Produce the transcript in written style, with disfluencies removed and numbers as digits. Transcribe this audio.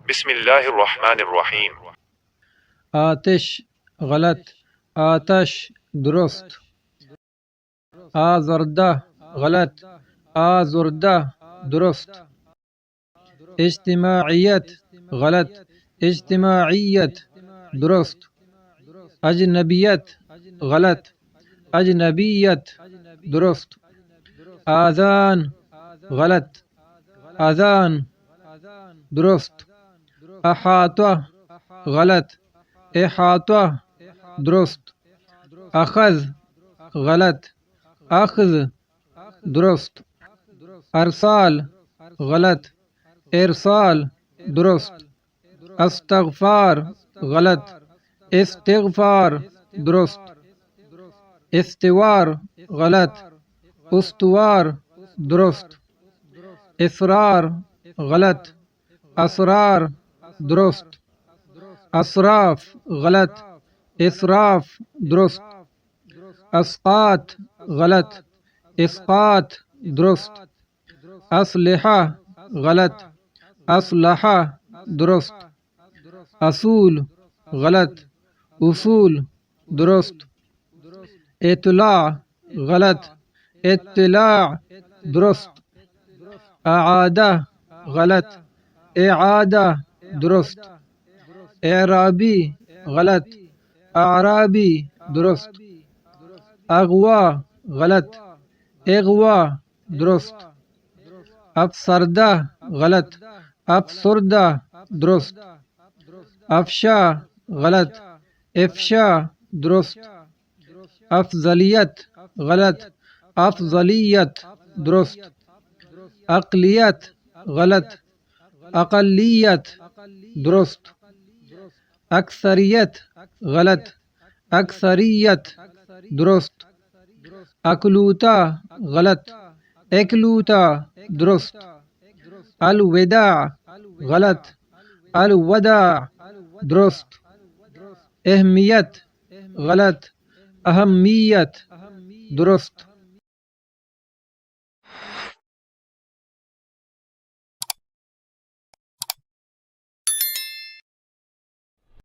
بسم اللہ الرحمن الرحیم. آتش غلط، آتش درست. آزردہ غلط، آزردہ درست. اجتماعیت غلط، اجتماعیت درست. اجنبیت غلط، اجنبیت درست. آذان غلط، اذان درست. احاطہ غلط، احاطہ درست. اخذ غلط، اخذ درست. ارسال غلط، ارسال درست. استغفار غلط، استغفار درست. استوار غلط، استوار درست. اسرار غلط، اسرار درست. اسراف غلط، اسراف درست. اسقاط غلط، اسقاط درست. اسلحہ غلط، اسلحہ درست. اصول غلط، اصول درست. اطلاع غلط، اطلاع درست. اعادہ غلط، اعادہ درست. اعرابی غلط، اعرابی درست. اغوا غلط، اغوا درست. افسردہ غلط، افسردہ درست. افشا غلط، افشا درست. افضلیت غلط، افضلیت درست. اقلیت غلط، اقلیت درست. اکثریت غلط، اکثریت درست. اکلوتا غلط، اکلوتا درست. الوداع غلط، الوداع درست. اہمیت غلط، اہمیت درست.